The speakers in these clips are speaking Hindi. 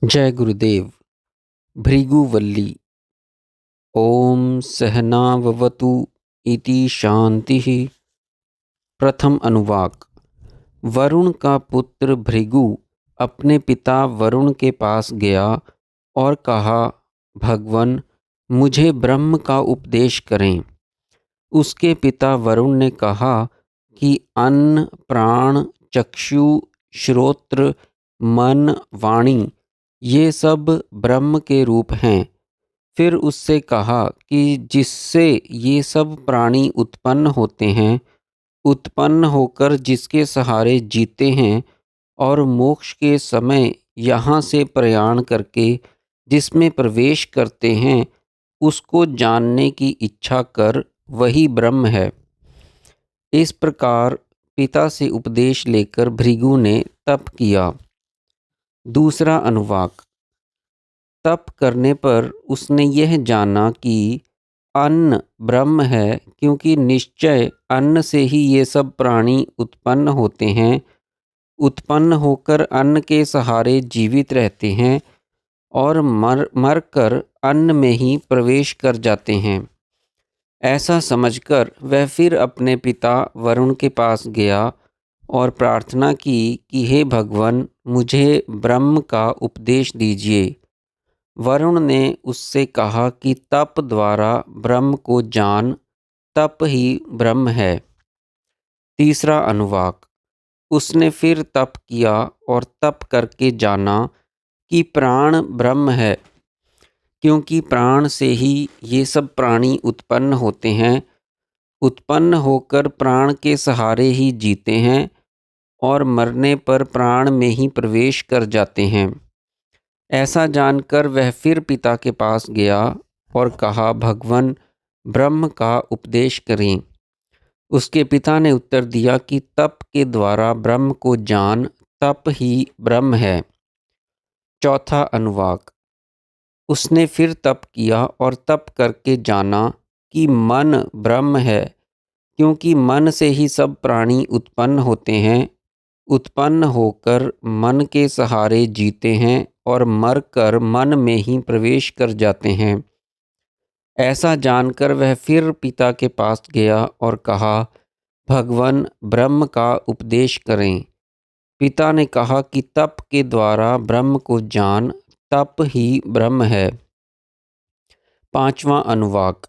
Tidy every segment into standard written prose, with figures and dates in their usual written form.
जय गुरुदेव। भृगुवल्ली। ओम सहनाववतु इति शांतिः। प्रथम अनुवाक। वरुण का पुत्र भृगु अपने पिता वरुण के पास गया और कहा, भगवन, मुझे ब्रह्म का उपदेश करें। उसके पिता वरुण ने कहा कि अन्न, प्राण, चक्षु, श्रोत्र, मन, वाणी ये सब ब्रह्म के रूप हैं। फिर उससे कहा कि जिससे ये सब प्राणी उत्पन्न होते हैं, उत्पन्न होकर जिसके सहारे जीते हैं और मोक्ष के समय यहाँ से प्रयाण करके जिसमें प्रवेश करते हैं, उसको जानने की इच्छा कर, वही ब्रह्म है। इस प्रकार पिता से उपदेश लेकर भृगु ने तप किया। दूसरा अनुवाक। तप करने पर उसने यह जाना कि अन्न ब्रह्म है, क्योंकि निश्चय अन्न से ही ये सब प्राणी उत्पन्न होते हैं, उत्पन्न होकर अन्न के सहारे जीवित रहते हैं और मर मर कर अन्न में ही प्रवेश कर जाते हैं। ऐसा समझकर वह फिर अपने पिता वरुण के पास गया और प्रार्थना की कि हे भगवान, मुझे ब्रह्म का उपदेश दीजिए। वरुण ने उससे कहा कि तप द्वारा ब्रह्म को जान, तप ही ब्रह्म है। तीसरा अनुवाक। उसने फिर तप किया और तप करके जाना कि प्राण ब्रह्म है, क्योंकि प्राण से ही ये सब प्राणी उत्पन्न होते हैं, उत्पन्न होकर प्राण के सहारे ही जीते हैं और मरने पर प्राण में ही प्रवेश कर जाते हैं। ऐसा जानकर वह फिर पिता के पास गया और कहा, भगवन, ब्रह्म का उपदेश करें। उसके पिता ने उत्तर दिया कि तप के द्वारा ब्रह्म को जान, तप ही ब्रह्म है। चौथा अनुवाक। उसने फिर तप किया और तप करके जाना कि मन ब्रह्म है, क्योंकि मन से ही सब प्राणी उत्पन्न होते हैं, उत्पन्न होकर मन के सहारे जीते हैं और मरकर मन में ही प्रवेश कर जाते हैं। ऐसा जानकर वह फिर पिता के पास गया और कहा, भगवन, ब्रह्म का उपदेश करें। पिता ने कहा कि तप के द्वारा ब्रह्म को जान, तप ही ब्रह्म है। पांचवा अनुवाक।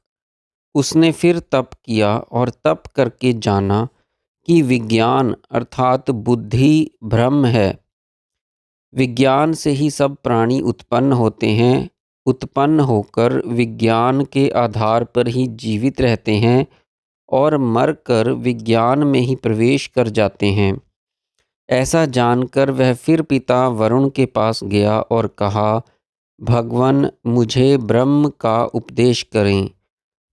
उसने फिर तप किया और तप करके जाना कि विज्ञान अर्थात बुद्धि ब्रह्म है। विज्ञान से ही सब प्राणी उत्पन्न होते हैं, उत्पन्न होकर विज्ञान के आधार पर ही जीवित रहते हैं और मरकर विज्ञान में ही प्रवेश कर जाते हैं। ऐसा जानकर वह फिर पिता वरुण के पास गया और कहा, भगवन, मुझे ब्रह्म का उपदेश करें।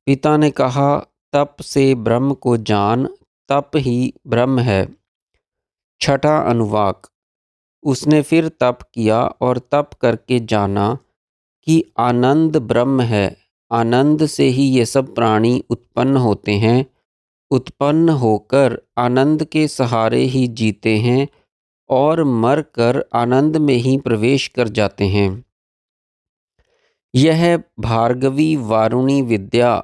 पिता ने कहा, तप से ब्रह्म को जान, तप ही ब्रह्म है। छठा अनुवाक। उसने फिर तप किया और तप करके जाना कि आनंद ब्रह्म है। आनंद से ही ये सब प्राणी उत्पन्न होते हैं, उत्पन्न होकर आनंद के सहारे ही जीते हैं और मरकर आनंद में ही प्रवेश कर जाते हैं। यह भार्गवी वारुणी विद्या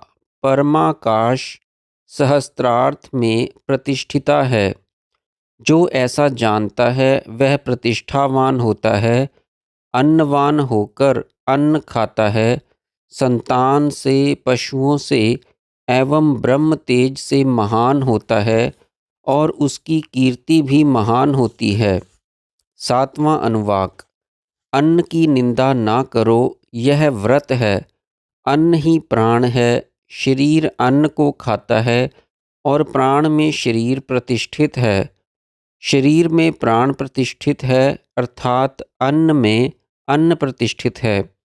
परमाकाश सहस्त्रार्थ में प्रतिष्ठिता है। जो ऐसा जानता है वह प्रतिष्ठावान होता है, अन्नवान होकर अन्न खाता है, संतान से, पशुओं से एवं ब्रह्म तेज से महान होता है और उसकी कीर्ति भी महान होती है। सातवां अनुवाक। अन्न की निंदा ना करो, यह व्रत है। अन्न ही प्राण है, शरीर अन्न को खाता है और प्राण में शरीर प्रतिष्ठित है। शरीर में प्राण प्रतिष्ठित है, अर्थात अन्न में अन्न प्रतिष्ठित है।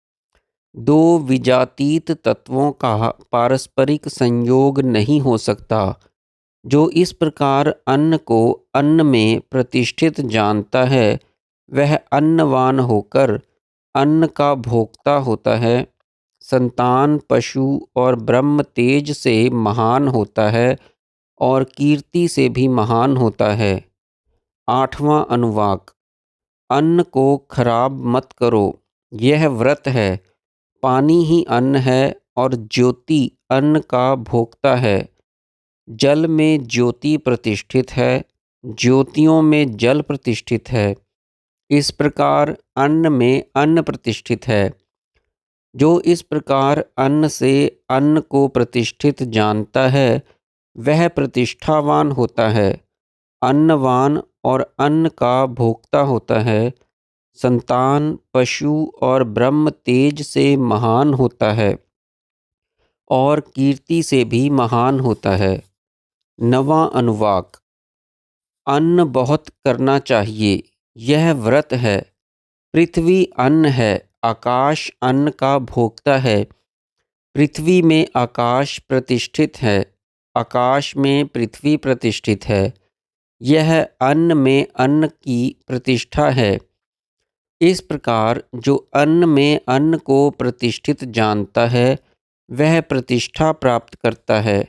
दो विजातीत तत्वों का पारस्परिक संयोग नहीं हो सकता। जो इस प्रकार अन्न को अन्न में प्रतिष्ठित जानता है, वह अन्नवान होकर अन्न का भोक्ता होता है, संतान, पशु और ब्रह्म तेज से महान होता है और कीर्ति से भी महान होता है। आठवां अनुवाक। अन्न को खराब मत करो, यह व्रत है। पानी ही अन्न है और ज्योति अन्न का भोक्ता है। जल में ज्योति प्रतिष्ठित है, ज्योतियों में जल प्रतिष्ठित है। इस प्रकार अन्न में अन्न प्रतिष्ठित है। जो इस प्रकार अन्न से अन्न को प्रतिष्ठित जानता है वह प्रतिष्ठावान होता है, अन्नवान और अन्न का भोक्ता होता है। संतान पशु और ब्रह्म तेज से महान होता है और कीर्ति से भी महान होता है। नवां अनुवाक। अन्न बहुत करना चाहिए, यह व्रत है। पृथ्वी अन्न है, आकाश अन्न का भोक्ता है। पृथ्वी में आकाश प्रतिष्ठित है, आकाश में पृथ्वी प्रतिष्ठित है। यह अन्न में अन्न की प्रतिष्ठा है। इस प्रकार जो अन्न में अन्न को प्रतिष्ठित जानता है वह प्रतिष्ठा प्राप्त करता है।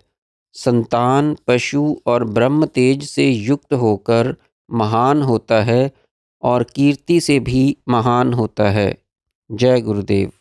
संतान पशु और ब्रह्म तेज से युक्त होकर महान होता है और कीर्ति से भी महान होता है। जय गुरुदेव।